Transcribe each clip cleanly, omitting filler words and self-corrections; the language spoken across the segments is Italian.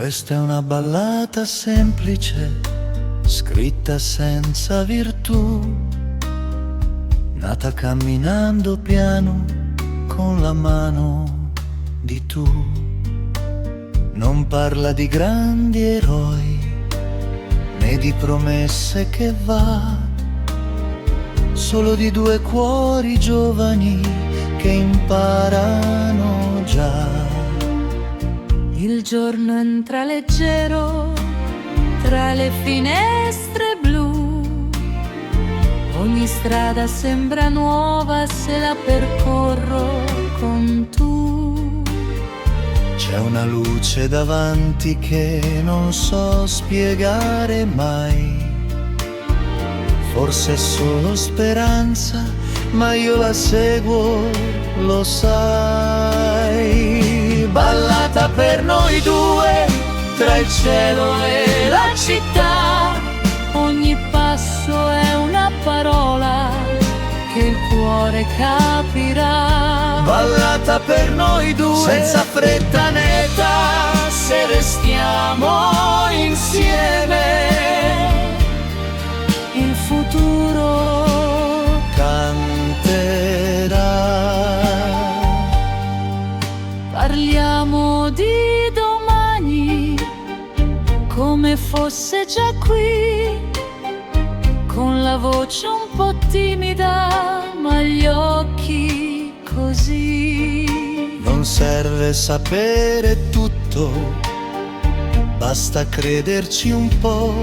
Questa è una ballata semplice, scritta senza virtù, nata camminando piano con la mano di tu. Non parla di grandi eroi, né di promesse che va, solo di due cuori giovani che imparano già. Il giorno entra leggero tra le finestre blu, ogni strada sembra nuova se la percorro con tu. C'è una luce davanti che non so spiegare mai, forse è solo speranza, ma io la seguo, lo sai. Ballata per noi due, tra il cielo e la città, ogni passo è una parola che il cuore capirà. Ballata per noi due, senza fretta né età, se restiamo insieme il futuro canterà. Parliamo di domani come fosse già qui, con la voce un po' timida ma gli occhi così. Non serve sapere tutto, basta crederci un po'.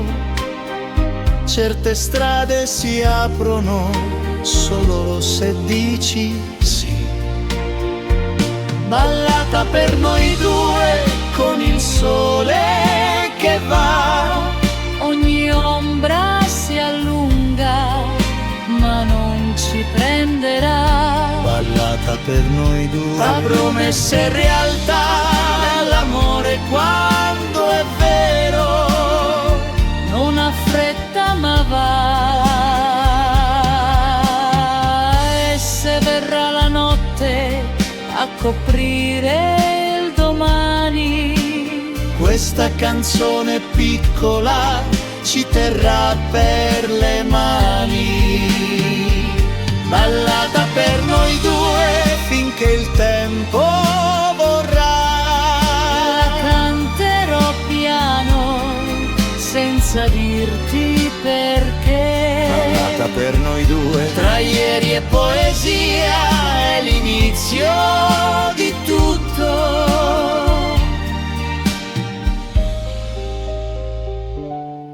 Certe strade si aprono solo se dici sì. Ballata per noi due, con il sole che va, ogni ombra si allunga ma non ci prenderà. Ballata per noi due, tra promesse e realtà, l'amore quando è vero non ha fretta ma va. E se verrà la notte a coprire il domani, questa canzone piccola ci terrà per le mani. Ballata per noi due finché il tempo vorrà. la canterò piano senza dirti perché. Ballata per noi due, tra ieri e poesia, è l'inizio di tutto.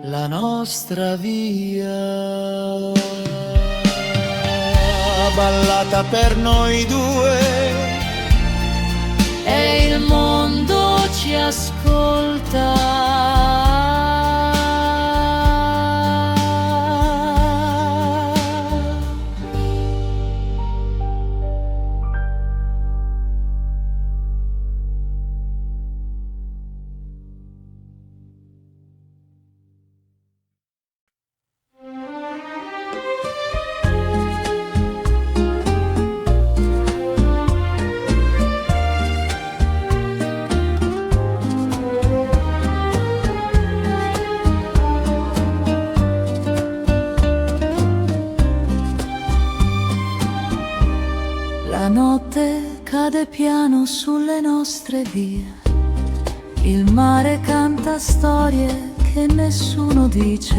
La nostra via. Ballata per noi due, E il mondo ci ascolta. La notte cade piano sulle nostre vie, il mare canta storie che nessuno dice,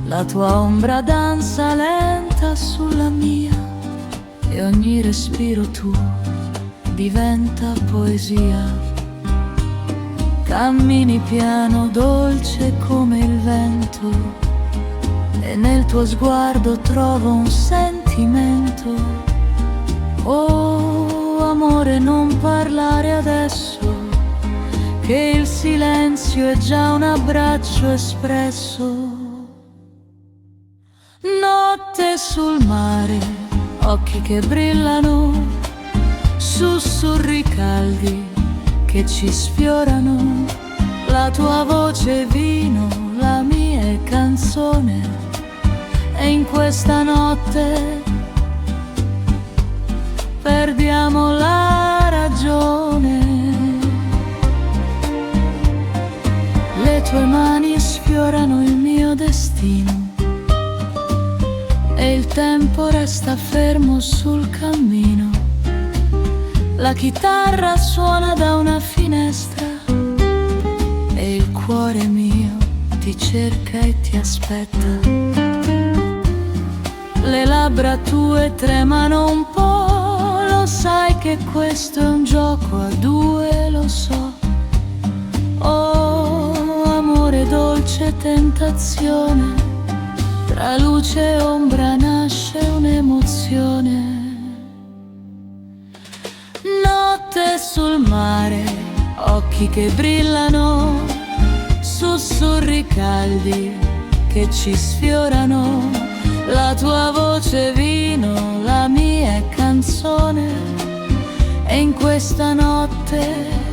la tua ombra danza lenta sulla mia e ogni respiro tuo diventa poesia. Cammini piano, dolce come il vento, e nel tuo sguardo trovo un sentimento. Oh, amore, non parlare adesso, che il silenzio è già un abbraccio espresso. Notte sul mare, occhi che brillano, sussurri caldi che ci sfiorano. La tua voce è vino, la mia è canzone, e in questa notte perdiamo la ragione. destino e il tempo resta fermo sul cammino. La chitarra suona da una finestra e il cuore mio ti cerca e ti aspetta. Le labbra tue tremano un po', lo sai che questo è un gioco a due, lo so. Oh, amore, dolce tentazione, tra luce e ombra nasce un'emozione. Notte sul mare, occhi che brillano, sussurri caldi che ci sfiorano. La tua voce vino, la mia è canzone, e in questa notte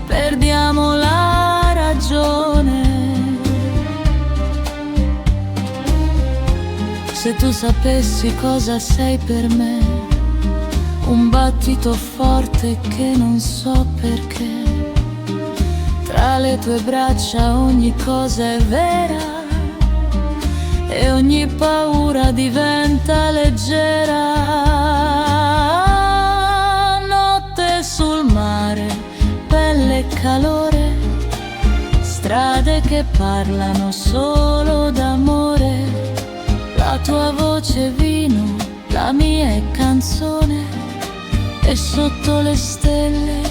perdiamo la ragione. Se tu sapessi cosa sei per me, un battito forte che non so perché, tra le tue braccia ogni cosa è vera e ogni paura diventa leggera. Notte sul mare, pelle e calore, strade che parlano solo d'amore. La tua voce vino, la mia è canzone, e sotto le stelle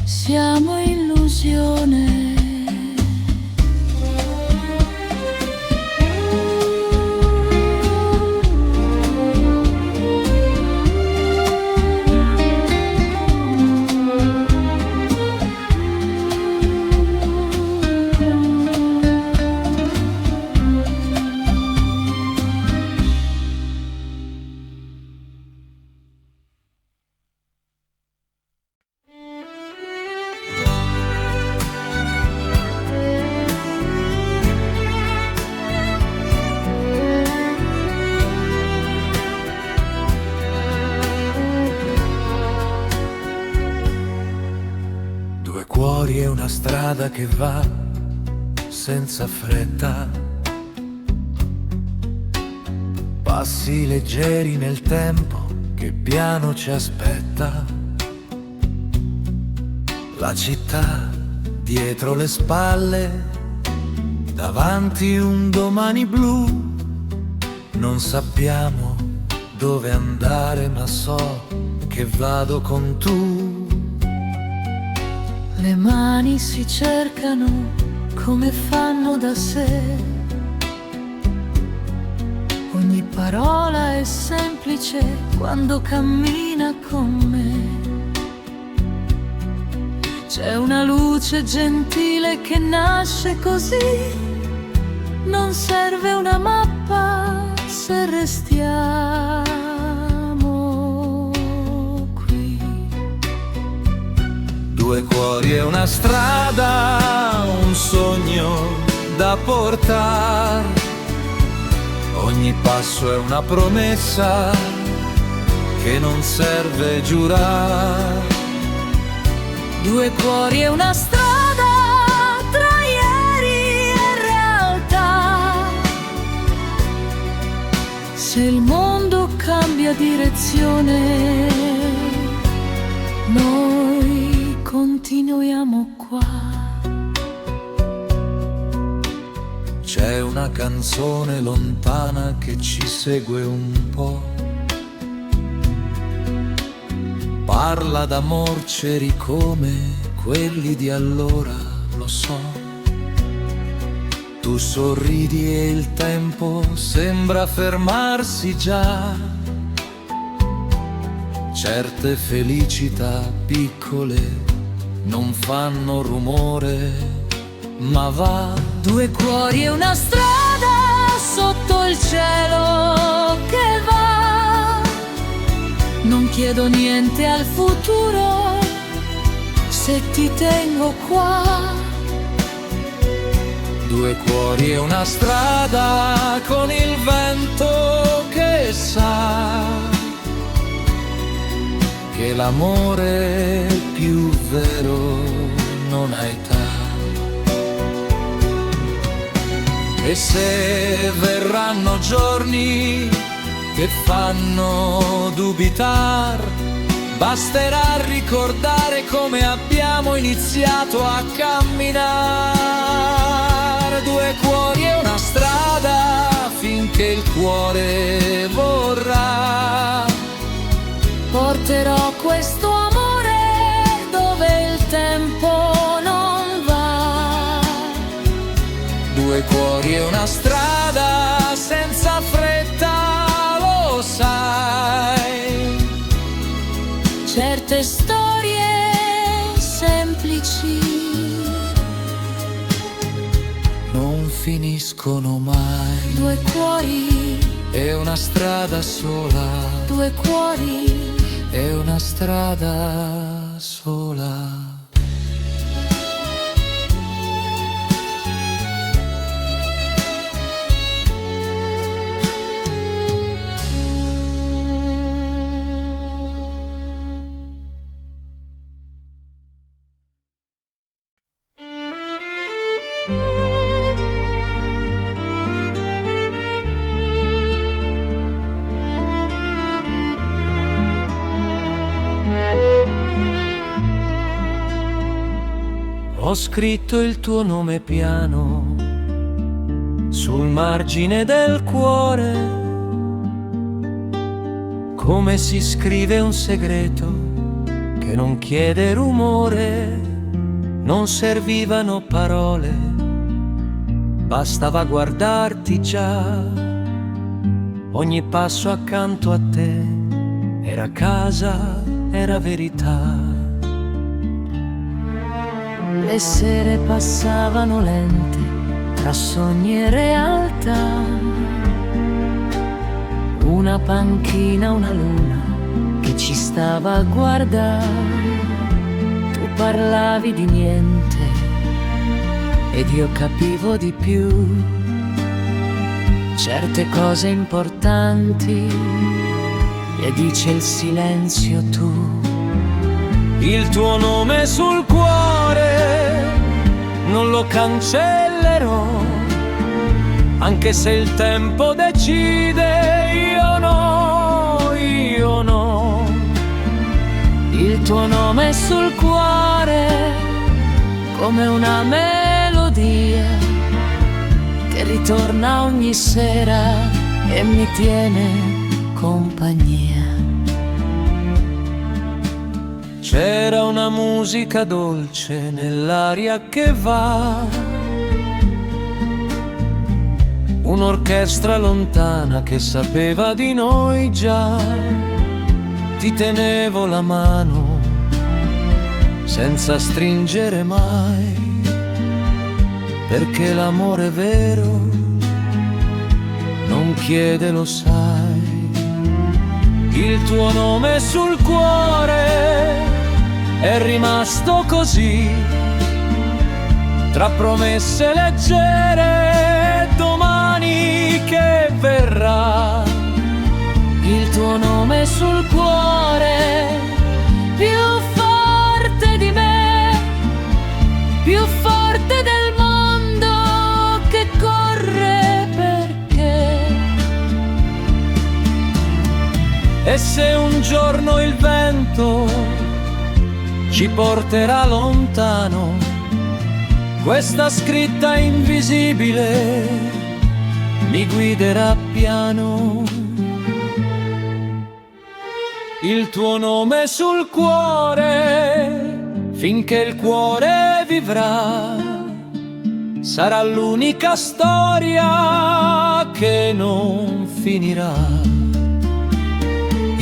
siamo illusione. Cuori è una strada che va senza fretta, passi leggeri nel tempo che piano ci aspetta. La città dietro le spalle, davanti un domani blu. Non sappiamo dove andare, ma so che vado con tu. Le mani si cercano come fanno da sé, ogni parola è semplice quando cammina con me. C'è una luce gentile che nasce così, non serve una mappa se restiamo. Due cuori e una strada, un sogno da portare. Ogni passo è una promessa che non serve giurare. Due cuori e una strada tra ieri e realtà. Se il mondo cambia direzione, noi continuiamo qua. C'è una canzone lontana che ci segue un po', parla d'amor ceri come quelli di allora, lo so. Tu sorridi e il tempo sembra fermarsi già. Certe felicità piccole non fanno rumore, ma va. Due cuori e una strada sotto il cielo che va. Non chiedo niente al futuro se ti tengo qua. Due cuori e una strada con il vento che sa che l'amore più vero non ha età. E se verranno giorni che fanno dubitar, basterà ricordare come abbiamo iniziato a camminare. Due cuori e una strada finché il cuore vorrà. Porterò questo amore dove il tempo non va. Due cuori e una strada senza fretta, lo sai. Certe storie semplici non finiscono mai. Due cuori, E una strada sola. due cuori, E una strada sola. Ho scritto il tuo nome piano sul margine del cuore, come si scrive un segreto che non chiede rumore. Non servivano parole, bastava guardarti già. Ogni passo accanto a te era casa, era verità. le sere passavano lente tra sogni e realtà. Una panchina, una luna che ci stava a guardare. Tu parlavi di niente ed io capivo di più. Certe cose importanti le dice il silenzio tu. Il tuo nome sul cuore non lo cancellerò, anche se il tempo decide. Io no, io no. Il tuo nome sul cuore come una melodia che ritorna ogni sera e mi tiene compagnia. C'era una musica dolce nell'aria che va, un'orchestra lontana che sapeva di noi già. Ti tenevo la mano senza stringere mai, perché l'amore vero non chiede, lo sai. Il tuo nome sul cuore è rimasto così, tra promesse leggere, domani che verrà. Il tuo nome sul cuore, più forte di me, più forte del mondo che corre perché. E se un giorno il vento ci porterà lontano, questa scritta invisibile mi guiderà piano. Il tuo nome sul cuore, finché il cuore vivrà, sarà l'unica storia che non finirà.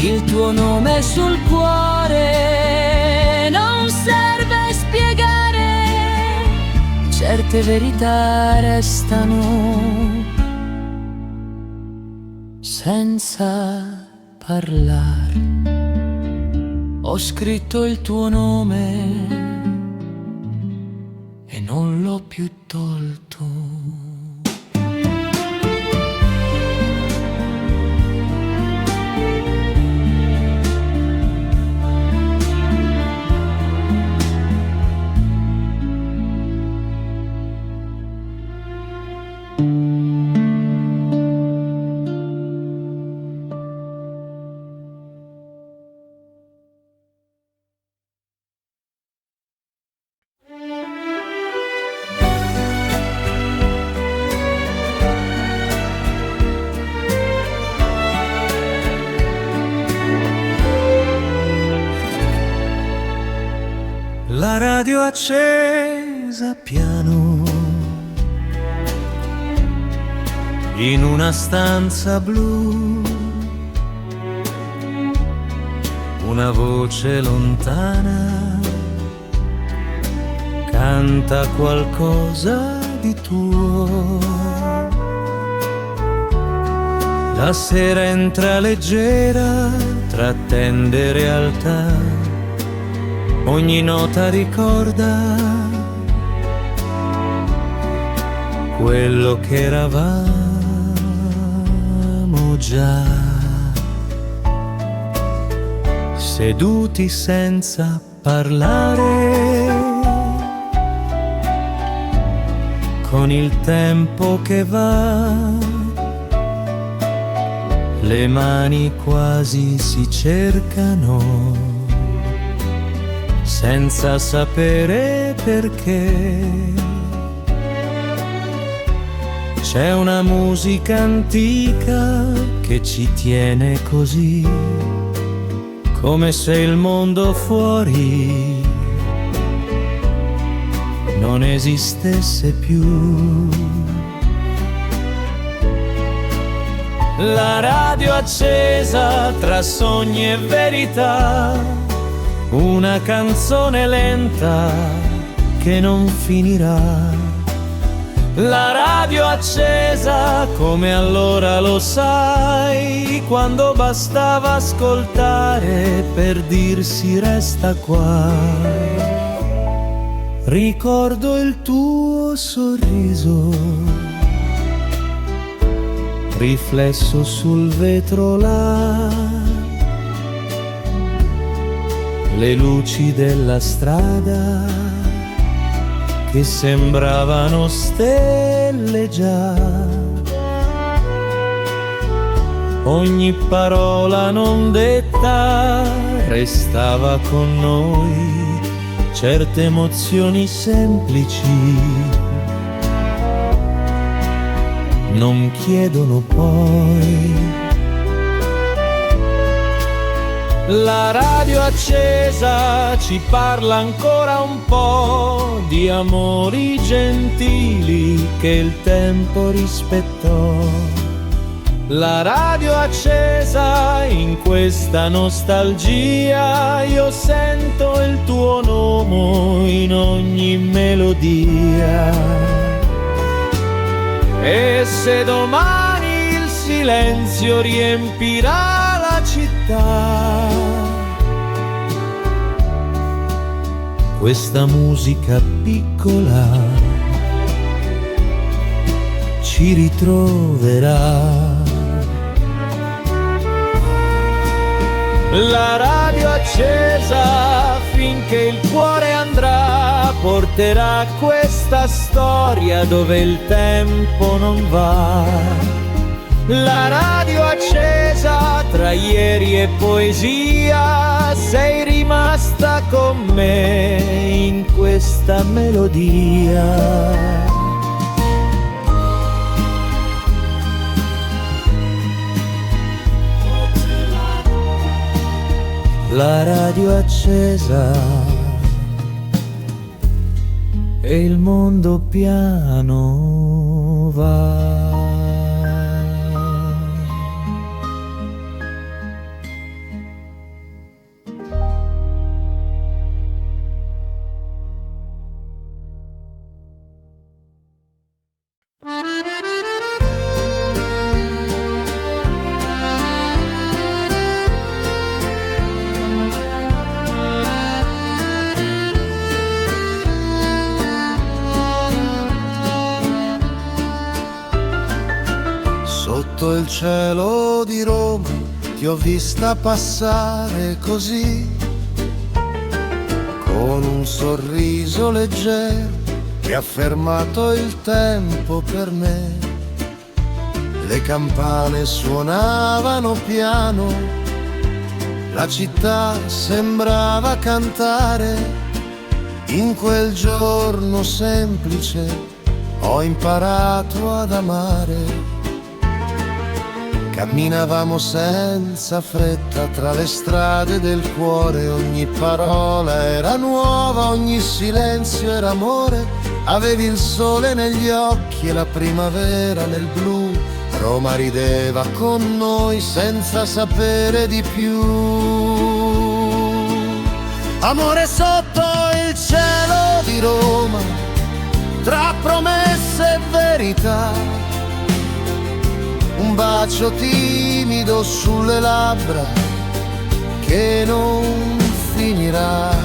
Il tuo nome sul cuore non serve spiegare, certe verità restano senza parlare. Ho scritto il tuo nome e non l'ho più tolto. la radio accesa piano, in una stanza blu, una voce lontana canta qualcosa di tuo. La sera entra leggera, trattende e realtà, ogni nota ricorda quello che eravamo già, seduti senza parlare, con il tempo che va, le mani quasi si cercano, senza sapere perché. C'è una musica antica che ci tiene così, come se il mondo fuori non esistesse più. La radio accesa tra sogni e verità, una canzone lenta che non finirà. La radio accesa come allora, lo sai, quando bastava ascoltare per dirsi resta qua. Ricordo il tuo sorriso riflesso sul vetro là, le luci della strada che sembravano stelle già, ogni parola non detta restava con noi, certe emozioni semplici non chiedono poi. La radio accesa ci parla ancora un po' di amori gentili che il tempo rispettò. La radio accesa in questa nostalgia, io sento il tuo nome in ogni melodia. E se domani il silenzio riempirà la città, questa musica piccola ci ritroverà. La radio accesa finché il cuore andrà, porterà questa storia dove il tempo non va. La radio accesa tra ieri e poesia, sei rimasta con me in questa melodia. La radio accesa e il mondo piano va. Sotto il cielo di Roma ti ho vista passare così, con un sorriso leggero che ha fermato il tempo per me. Le campane suonavano piano, la città sembrava cantare. In quel giorno semplice ho imparato ad amare. Camminavamo senza fretta tra le strade del cuore, ogni parola era nuova, ogni silenzio era amore. Avevi il sole negli occhi e la primavera nel blu. Roma rideva con noi senza sapere di più. Amore sotto il cielo di Roma, tra promesse e verità. Un bacio timido sulle labbra che non finirà.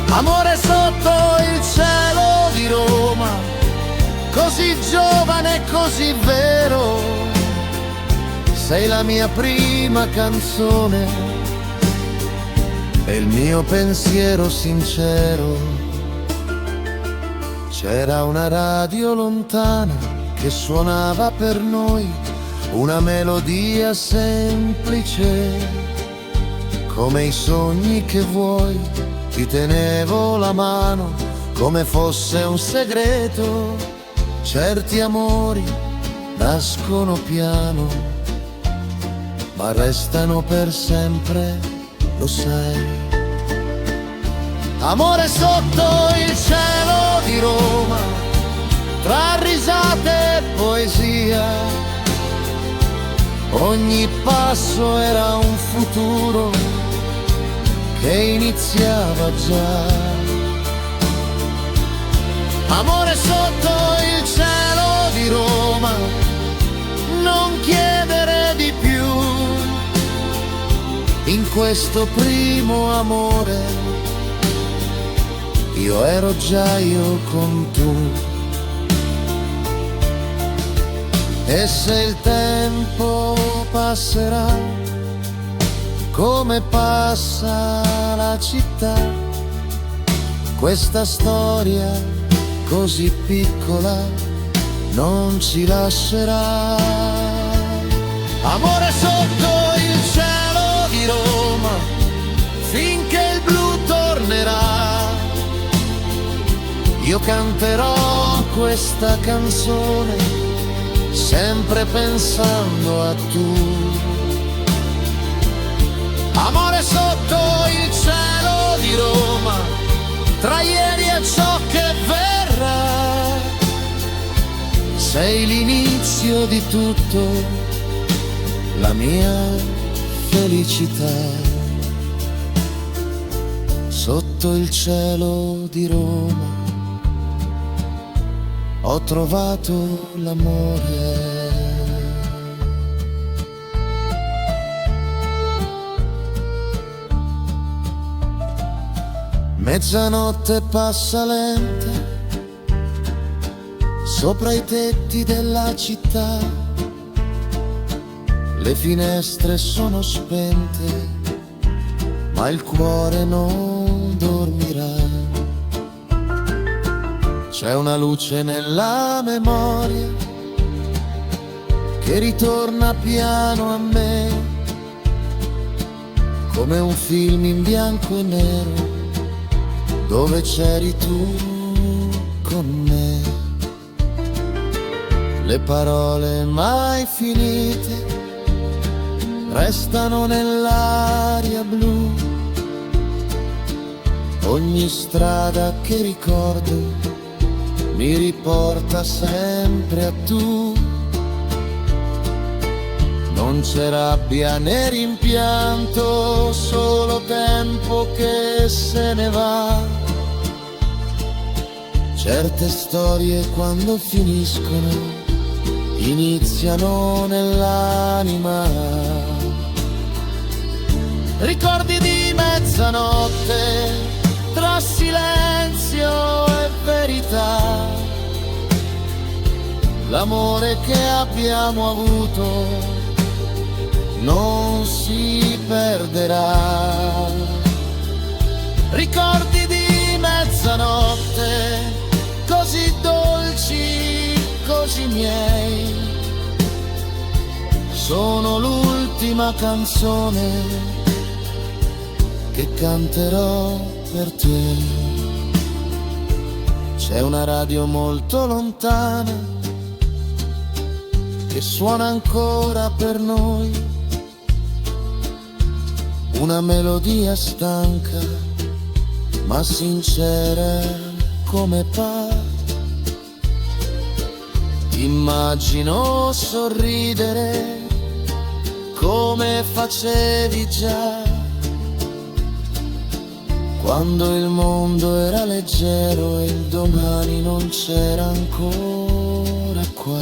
Amore sotto il cielo di Roma, così giovane e così vero. Sei la mia prima canzone e il mio pensiero sincero. C'era una radio lontana che suonava per noi una melodia semplice, come i sogni che vuoi. Ti tenevo la mano come fosse un segreto. Certi amori nascono piano, ma restano per sempre, lo sai. Amore sotto il cielo di Roma, tra risate e poesia, ogni passo era un futuro che iniziava già. Amore sotto il cielo di Roma, non chiedere di più. In questo primo amore io ero già io con tu. E se il tempo passerà come passa la città, questa storia così piccola non ci lascerà. Amore sotto il cielo di Roma, finché il blu tornerà, io canterò questa canzone sempre pensando a tu. Amore sotto il cielo di Roma, tra ieri e ciò che verrà, sei l'inizio di tutto, la mia felicità. Sotto il cielo di Roma ho trovato l'amore. Mezzanotte passa lenta sopra i tetti della città, le finestre sono spente, ma il cuore non dormirà. C'è una luce nella memoria che ritorna piano a me, come un film in bianco e nero dove c'eri tu con me. Le parole mai finite restano nell'aria blu, ogni strada che ricordo mi riporta sempre a tu. Non c'è rabbia né rimpianto, solo tempo che se ne va. Certe storie quando finiscono iniziano nell'anima. Ricordi di mezzanotte tra silenzio e verità, l'amore che abbiamo avuto non si perderà. Ricordi di mezzanotte così dolci, così miei, sono l'ultima canzone che canterò per te. C'è una radio molto lontana che suona ancora per noi, una melodia stanca ma sincera come pa. Immagino sorridere come facevi già, quando il mondo era leggero e il domani non c'era ancora qua.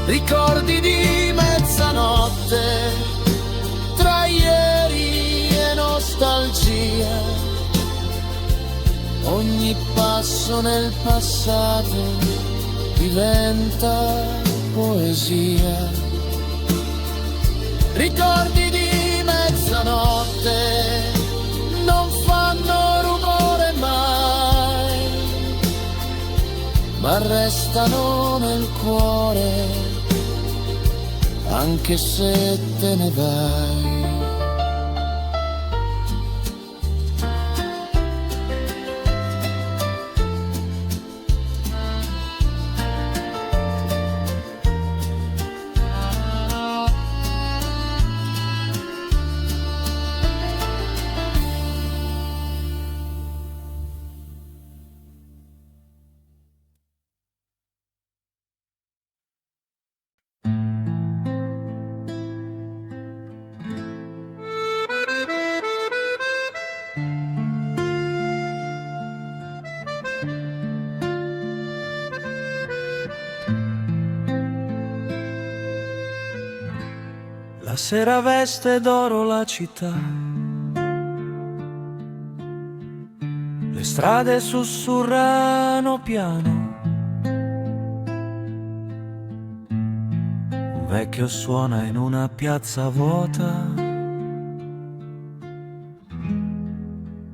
Ricordi di mezzanotte, tra ieri e nostalgia, ogni passo nel passato diventa poesia. Ricordi di mezzanotte non fanno rumore mai, ma restano nel cuore anche se te ne vai. La sera veste d'oro la città, le strade sussurrano piano, un vecchio suona in una piazza vuota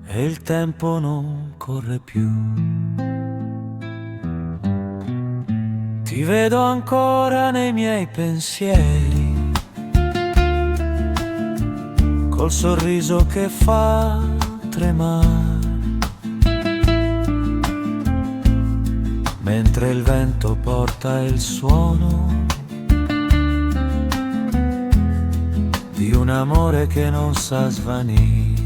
e il tempo non corre più. Ti vedo ancora nei miei pensieri, col sorriso che fa tremare, mentre il vento porta il suono di un amore che non sa svanire.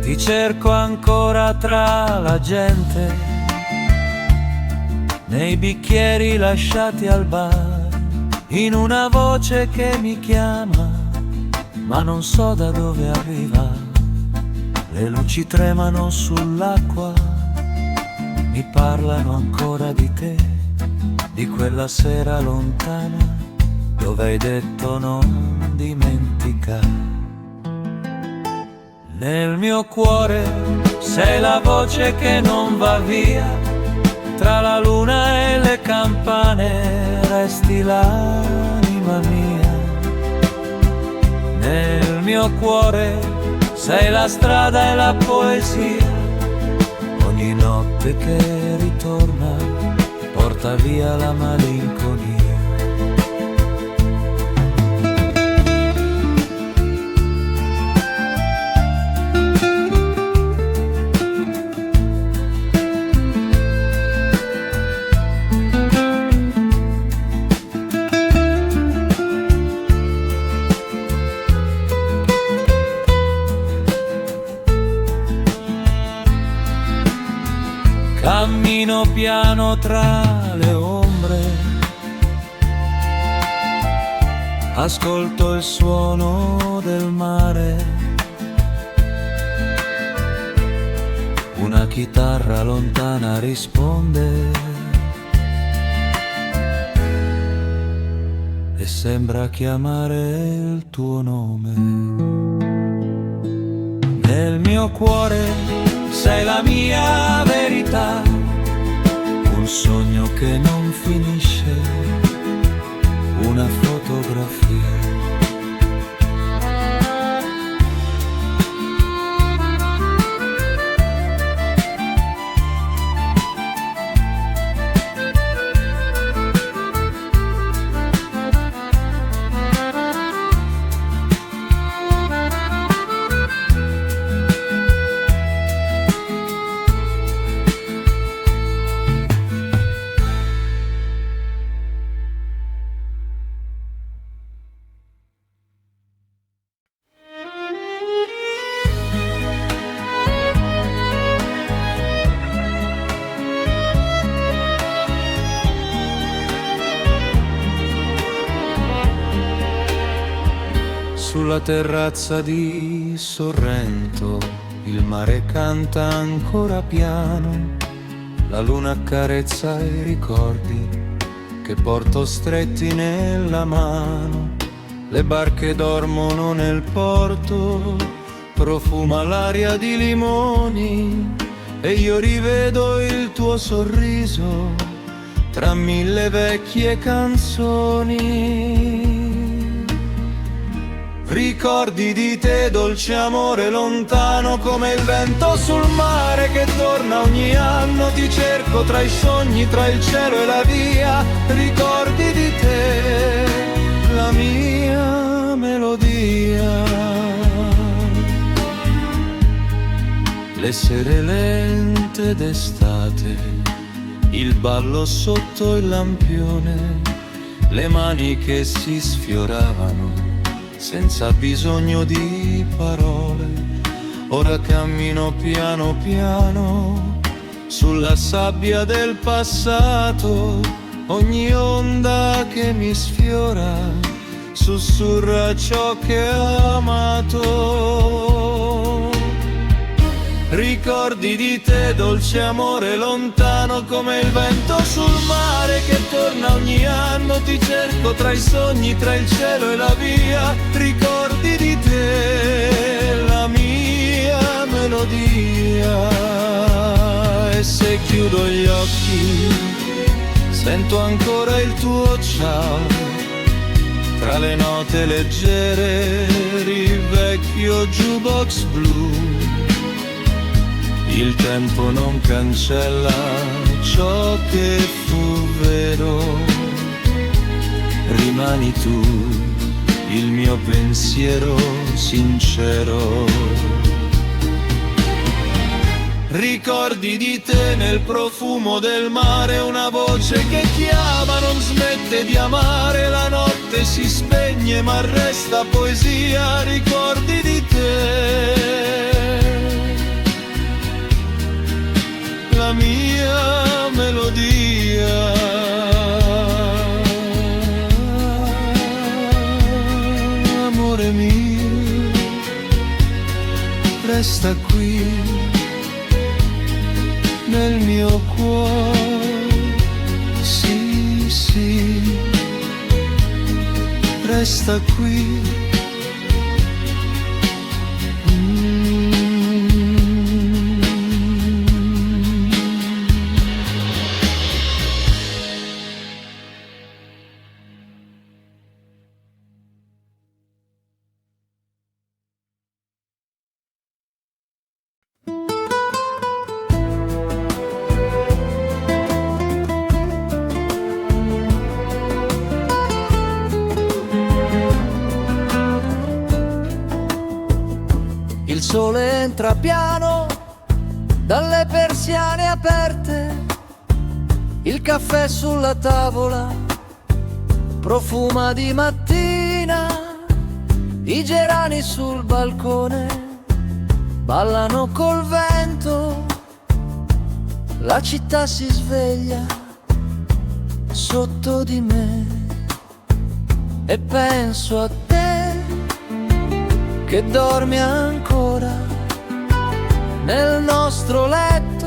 Ti cerco ancora tra la gente, nei bicchieri lasciati al bar, in una voce che mi chiama, ma non so da dove arriva. Le luci tremano sull'acqua, mi parlano ancora di te, di quella sera lontana dove hai detto non dimenticare. Nel mio cuore sei la voce che non va via, tra la luna e le campane resti l'anima mia. Nel mio cuore sei la strada e la poesia, ogni notte che ritorna porta via la malinconia. Cammino piano tra le ombre, ascolto il suono del mare, una chitarra lontana risponde e sembra chiamare il tuo nome. Nel mio cuore sei la mia verità, un sogno che non finisce, una fotografia. sulla terrazza di Sorrento il mare canta ancora piano, la luna accarezza i ricordi che porto stretti nella mano. Le barche dormono nel porto, profuma l'aria di limoni e io rivedo il tuo sorriso tra mille vecchie canzoni. Ricordi di te, dolce amore lontano, come il vento sul mare che torna ogni anno. Ti cerco tra i sogni, tra il cielo e la via. Ricordi di te, la mia melodia. Le sere lente d'estate, il ballo sotto il lampione, le mani che si sfioravano senza bisogno di parole. Ora cammino piano piano sulla sabbia del passato. Ogni onda che mi sfiora sussurra ciò che ho amato. Ricordi di te, dolce amore lontano, come il vento sul mare che torna ogni anno. Ti cerco tra i sogni, tra il cielo e la via. Ricordi di te, la mia melodia. E se chiudo gli occhi sento ancora il tuo ciao, tra le note leggere il vecchio jukebox blu. Il tempo non cancella ciò che fu vero, rimani tu, il mio pensiero sincero. Ricordi di te nel profumo del mare, una voce che chiama, non smette di amare. La notte si spegne ma resta poesia. Ricordi di te, la mia melodia. Amore mio, resta qui nel mio cuore. Sì, sì, resta qui. Il sole entra piano dalle persiane aperte, il caffè sulla tavola profuma di mattina, i gerani sul balcone ballano col vento, la città si sveglia sotto di me e penso a te che dormi ancora nel nostro letto,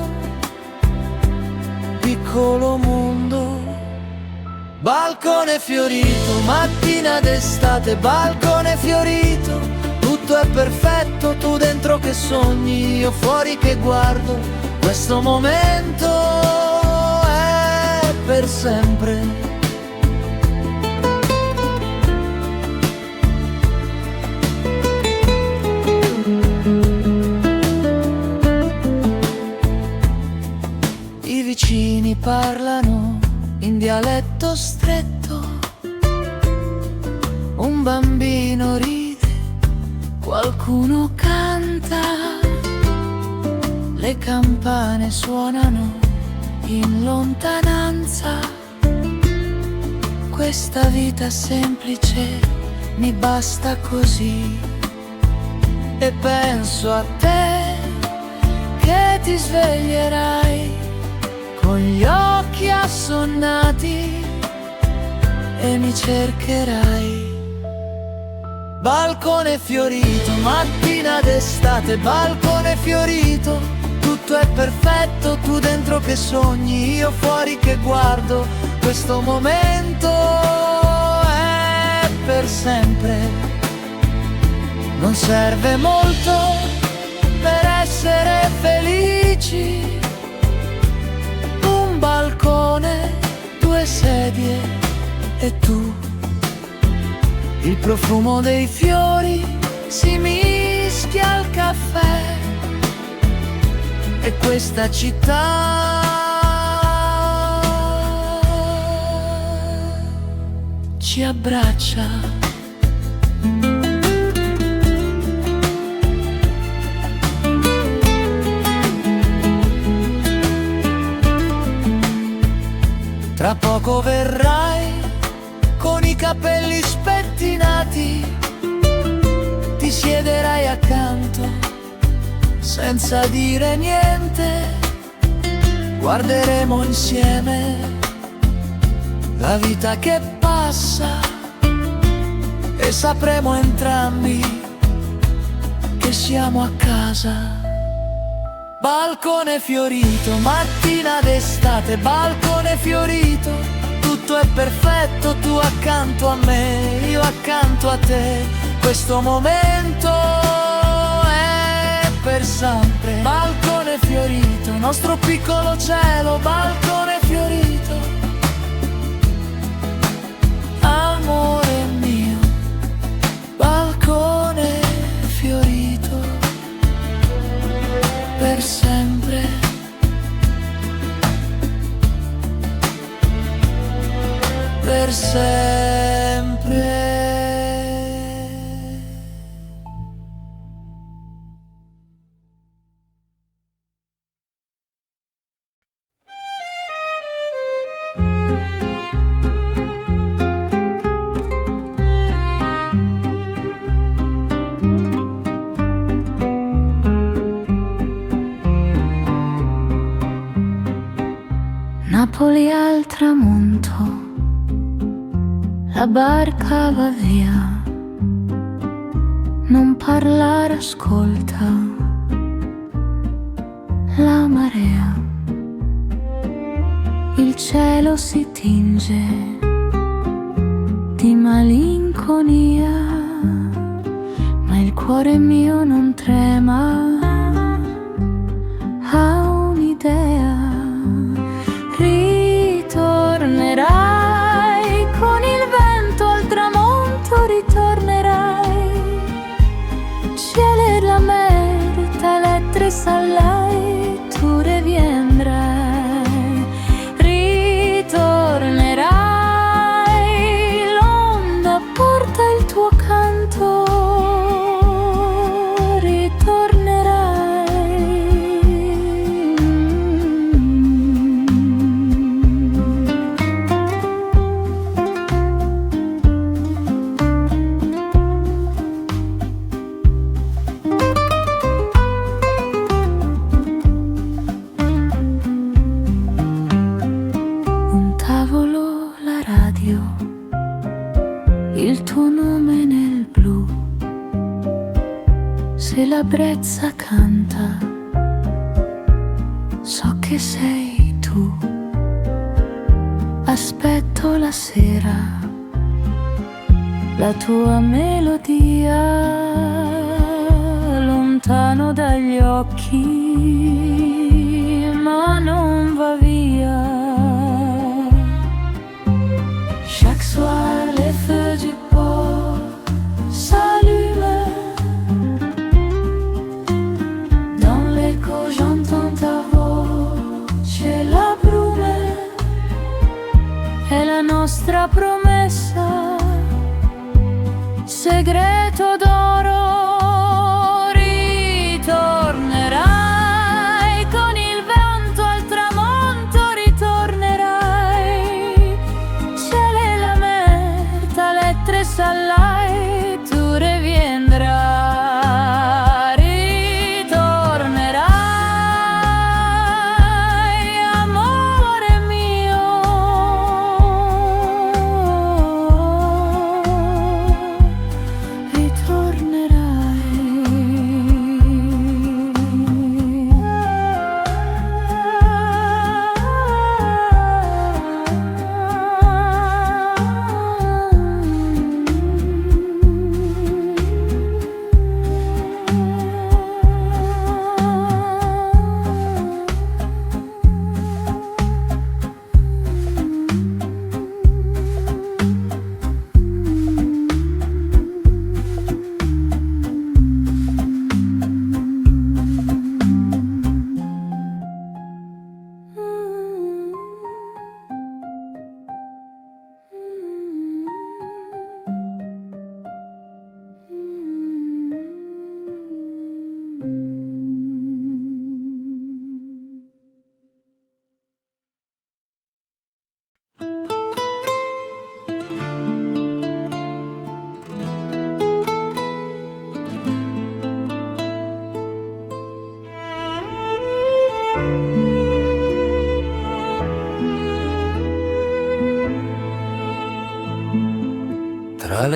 piccolo mondo. Balcone fiorito, mattina d'estate, balcone fiorito, tutto è perfetto, tu dentro che sogni, io fuori che guardo, questo momento è per sempre. I vicini parlano in dialetto stretto, un bambino ride, qualcuno canta, le campane suonano in lontananza. Questa vita semplice mi basta così e penso a te che ti sveglierai con gli occhi assonnati e mi cercherai balcone fiorito, mattina d'estate, balcone fiorito, tutto è perfetto, tu dentro che sogni, io fuori che guardo, questo momento è per sempre. Non serve molto per essere felici, un balcone, due sedie e tu. Il profumo dei fiori si mischia al caffè e questa città ci abbraccia. Tra poco verrai con i capelli spettinati, ti siederai accanto senza dire niente, guarderemo insieme la vita che passa e sapremo entrambi che siamo a casa. Balcone fiorito, mattina d'estate, balcone fiorito, tutto è perfetto, tu accanto a me, io accanto a te, questo momento è per sempre. Balcone fiorito, nostro piccolo cielo, balcone fiorito, amore mio, balcone fiorito, per sempre, per sempre. Napoli al tramonto, la barca va via, non parlare, ascolta la marea, il cielo si tinge di malinconia, ma il cuore mio non trema, ha un'idea. Ritornerai con il vento al tramonto, ritornerai, cielo e la mer, lettere salai, tu reviendrai, ritornerai, l'onda porta il tuo canto, il tuo nome nel blu, se la brezza canta, so che sei tu, aspetto la sera, la tua melodia, lontano dagli occhi, ma non va via. Chaque soir les feux du port s'allument, dans l'écho j'entends ta voce, la brume è la nostra promessa, segreto d'oro, ritornerai con il vento al tramonto, ritornerai, cielo e la mer, lettere salai, tu reviendrai, ritornerai, amore mio, ritornerai.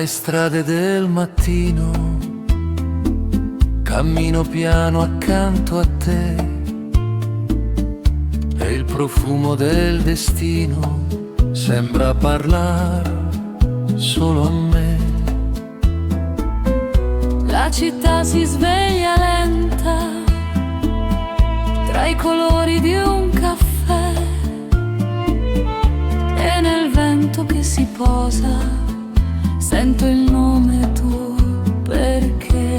le strade del mattino, cammino piano accanto a te, e il profumo del destino sembra parlare solo a me. La città si sveglia lenta tra i colori di un caffè, e nel vento che si posa sento il nome tuo, perché.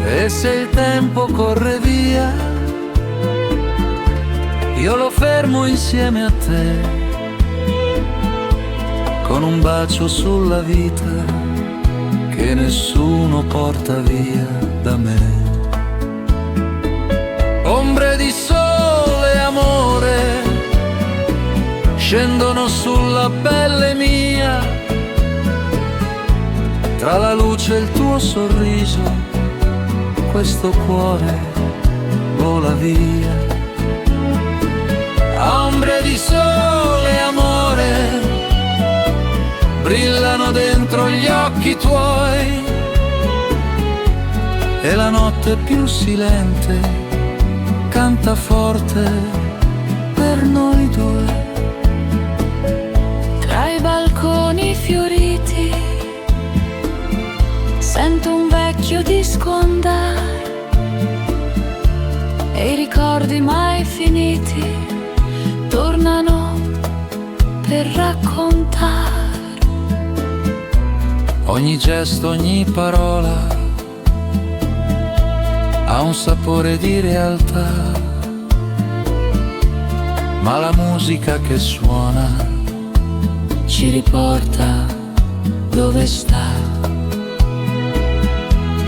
E se il tempo corre via, io lo fermo insieme a te, con un bacio sulla vita che nessuno porta via da me. Ombre di sole, amore, scendono sulla pelle mia, tra la luce e il tuo sorriso, questo cuore vola via. Ombre di sole, amore, brillano dentro gli occhi tuoi, e la notte più silente canta forte per noi due. Tra i balconi fioriti sento un vecchio disco andare, e i ricordi mai finiti tornano per raccontare. Ogni gesto, ogni parola ha un sapore di realtà, ma la musica che suona Ci riporta dove sta.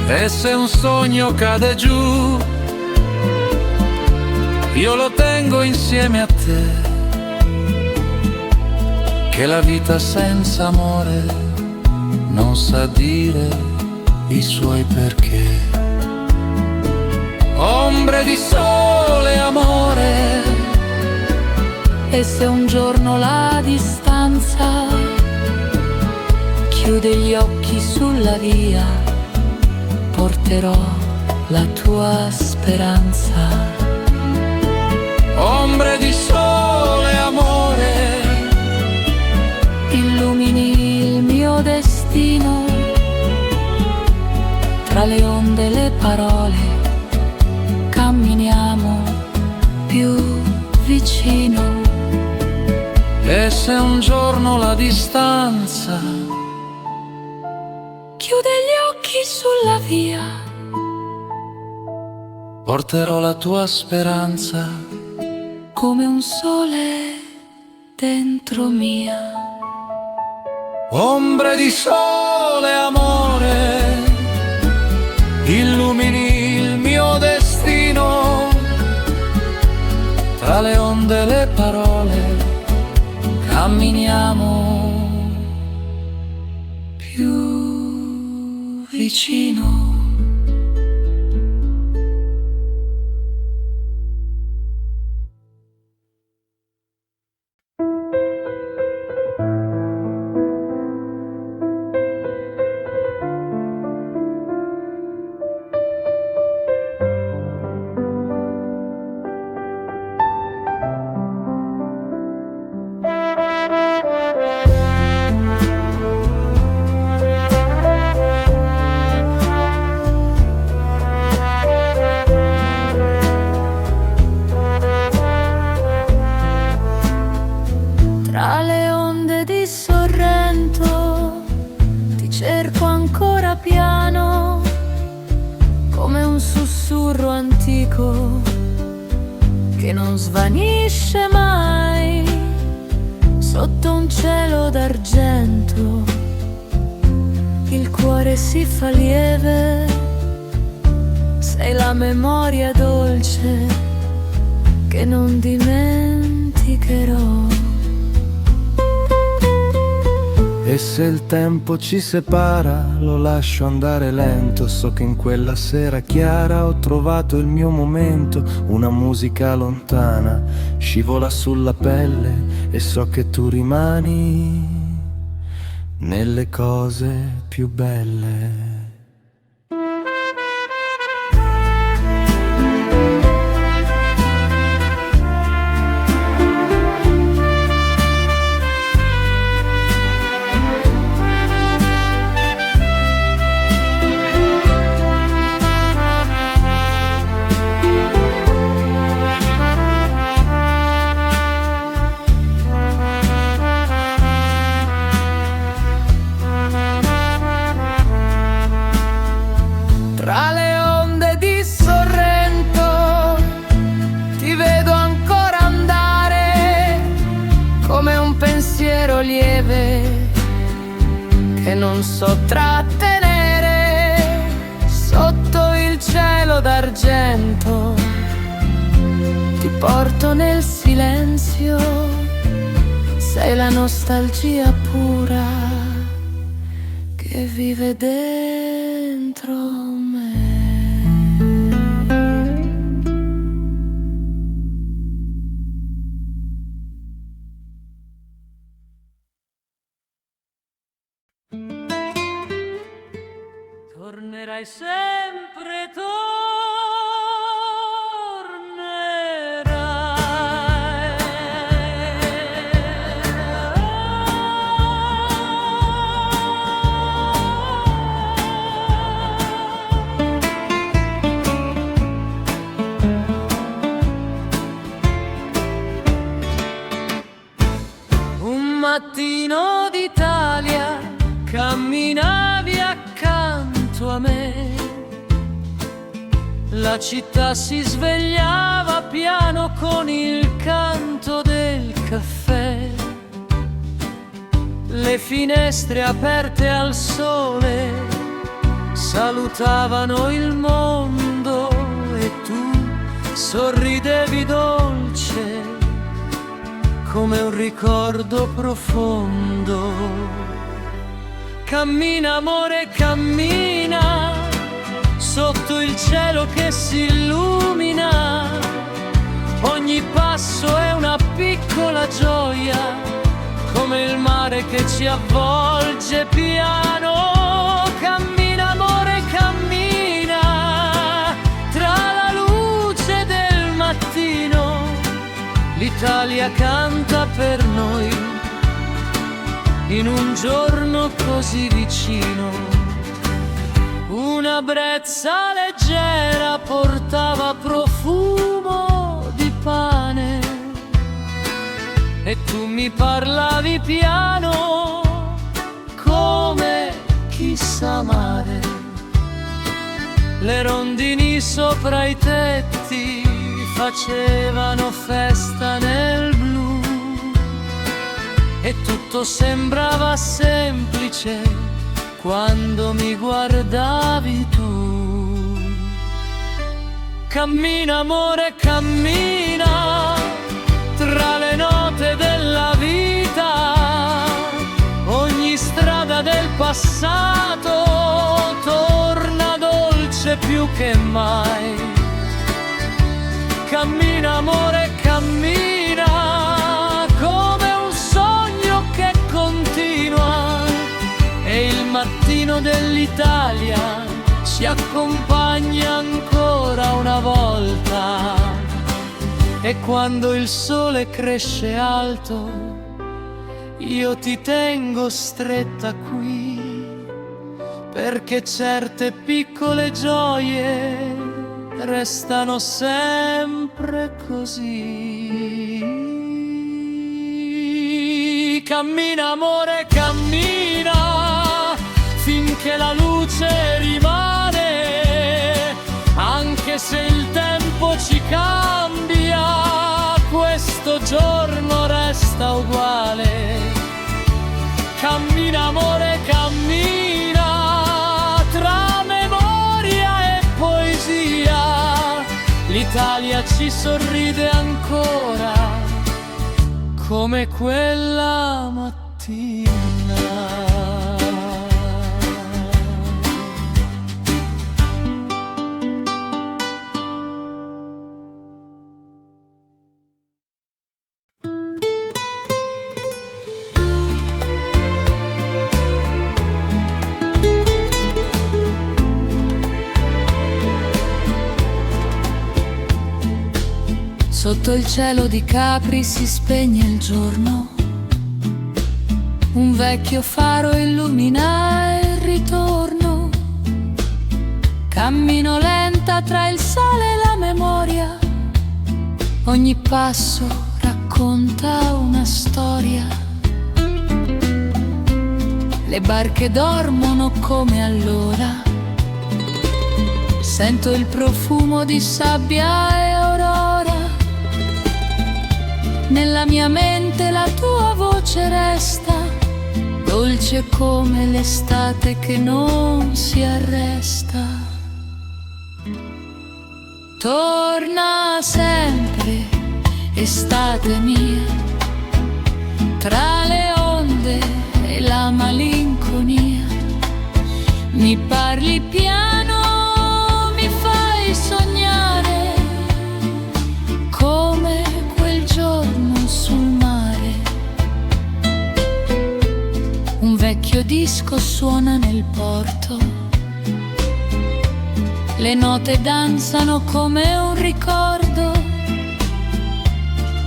E se un sogno cade giù, io lo tengo insieme a te, che la vita senza amore non sa dire i suoi perché. Ombre di sole, amore, E se un giorno la distanza chiude gli occhi sulla via, porterò la tua speranza. ombre di sole, amore, Illumini il mio destino, tra le onde e le parole camminiamo più vicino. e se un giorno la distanza Chiude gli occhi sulla via, porterò la tua speranza. come un sole dentro mia. Ombre di sole, amore, illumini il mio destino, tra le onde e le parole camminiamo Più vicino. Tra le onde di Sorrento ti cerco ancora piano, come un sussurro antico che non svanisce mai, sotto un cielo d'argento il cuore si fa lieve, sei la memoria dolce che non dimenticherò. E se il tempo ci separa, lo lascio andare lento. So che in quella sera chiara ho trovato il mio momento. Una musica lontana scivola sulla pelle e so che tu rimani nelle cose più belle. Tra le onde di Sorrento ti vedo ancora andare come un pensiero lieve che non so trattenere sotto il cielo d'argento. Ti porto nel silenzio, sei la nostalgia pura che vive dentro me. Tornerai sempre, un mattino d'Italia camminavi accanto a me. La città si svegliava piano con il canto del caffè. Le finestre aperte al sole salutavano il mondo e tu sorridevi dolce come un ricordo profondo. Cammina amore, cammina sotto il cielo che si illumina. Ogni passo è una piccola gioia, come il mare che ci avvolge piano. Cammina amore, cammina tra la luce del mattino. L'Italia canta per noi in un giorno così vicino. Una brezza leggera portava profumo di pane e tu mi parlavi piano come chi sa amare. Le rondini sopra i tetti facevano festa nel blu e tutto sembrava semplice quando mi guardavi tu. Cammina amore, cammina tra le note della vita. Ogni strada del passato torna dolce più che mai. Cammina amore, cammina come un sogno che continua. E il mattino dell'Italia ci accompagna ancora una volta. E quando il sole cresce alto, io ti tengo stretta qui, perché certe piccole gioie restano sempre così. Cammina amore, cammina finché la luce rimane, anche se il tempo ci cambia, questo giorno resta uguale. Cammina amore, cammina tra memoria e poesia. L'Italia ci sorride ancora come quella mattina. Sotto il cielo di Capri si spegne il giorno, un vecchio faro illumina il ritorno. Cammino lenta tra il sale e la memoria, ogni passo racconta una storia. Le barche dormono come allora, sento il profumo di sabbia e aurora. Nella mia mente la tua voce resta, dolce come l'estate che non si arresta. Torna sempre, estate mia, tra le onde e la malinconia. Mi parli piano, mi fai sognare, come quel giorno sul mare. Un vecchio disco suona nel porto, le note danzano come un ricordo.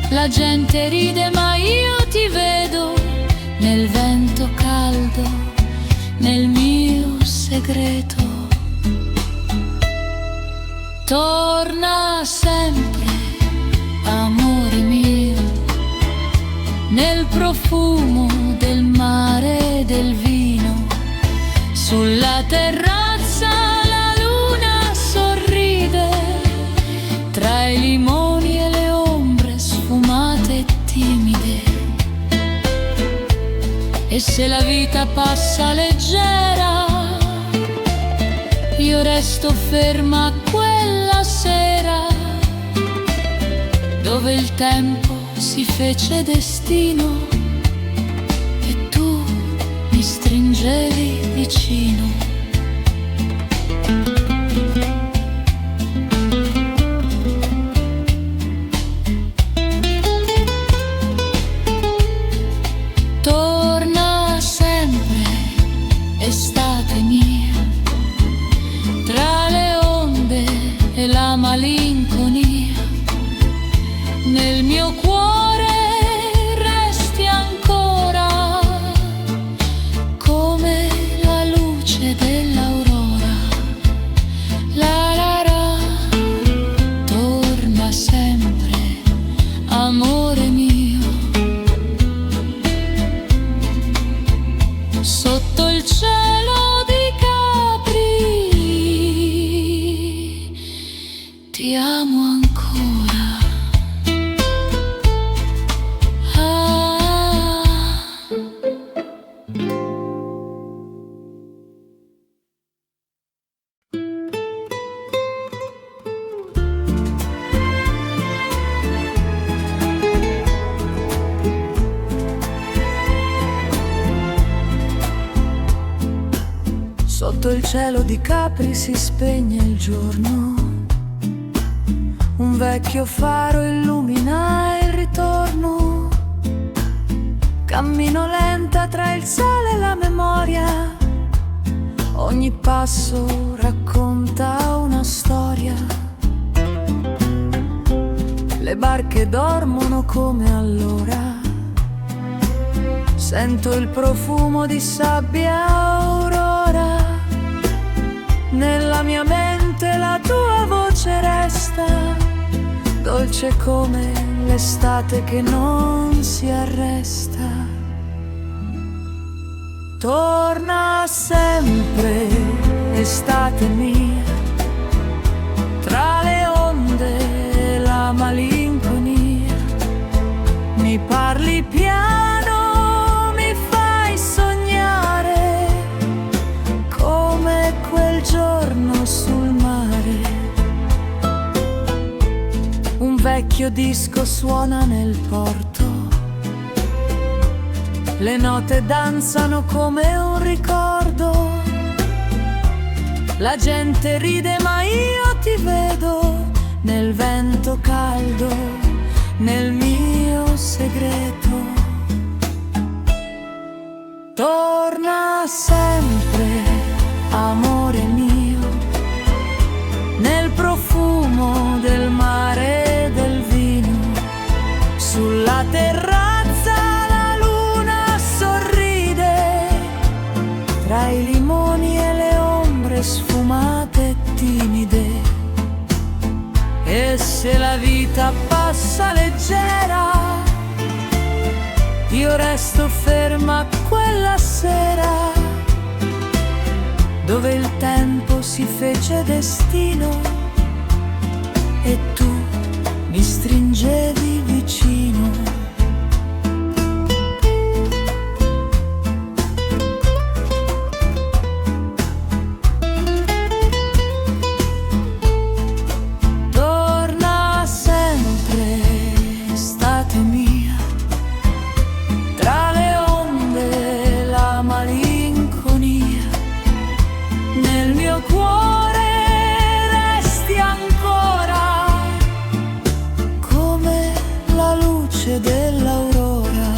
La gente ride ma io ti vedo, nel vento caldo, nel mio segreto. Torna sempre, amore mio, nel profumo del mare e del vino. Sulla terrazza la luna sorride, tra i limoni e le ombre sfumate e timide. E se la vita passa leggera, io resto ferma quella sera, dove il tempo si fece destino e tu mi stringevi vicino. Torna sempre, estate mia, tra le onde e la malinconia. Nel mio cuore resti ancora, come la luce dell'aurora. La la la, torna sempre, amore mio. Sotto il cielo di Capri ti amo ancora. Sotto il cielo di Capri si spegne il giorno, un vecchio faro illumina il ritorno. Cammino lenta tra il sale e la memoria, ogni passo racconta una storia. Le barche dormono come allora, sento il profumo di sabbia e aurora. Nella mia mente la tua voce resta, dolce come l'estate che non si arresta. Torna sempre, estate mia, tra le onde e la malinconia. Mi parli piano, mi fai sognare, come quel giorno sul mare. Un vecchio disco suona nel porto, le note danzano come un ricordo. La gente ride ma io ti vedo, nel vento caldo, nel mio segreto. Torna sempre, amore mio, nel profumo del mare e del vino. tra i limoni e le ombre sfumate e timide. E se la vita passa leggera, io resto ferma quella sera, dove il tempo si fece destino e tu mi stringevi vicino. Torna sempre, estate mia, tra le onde e la malinconia, nel mio cuore resti ancora come la luce dell'aurora.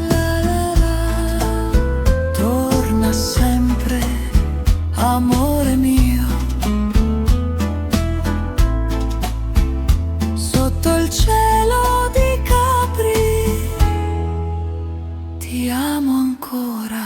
La la la. Torna sempre, amore mio, sotto il cielo di Capri ti amo ancora.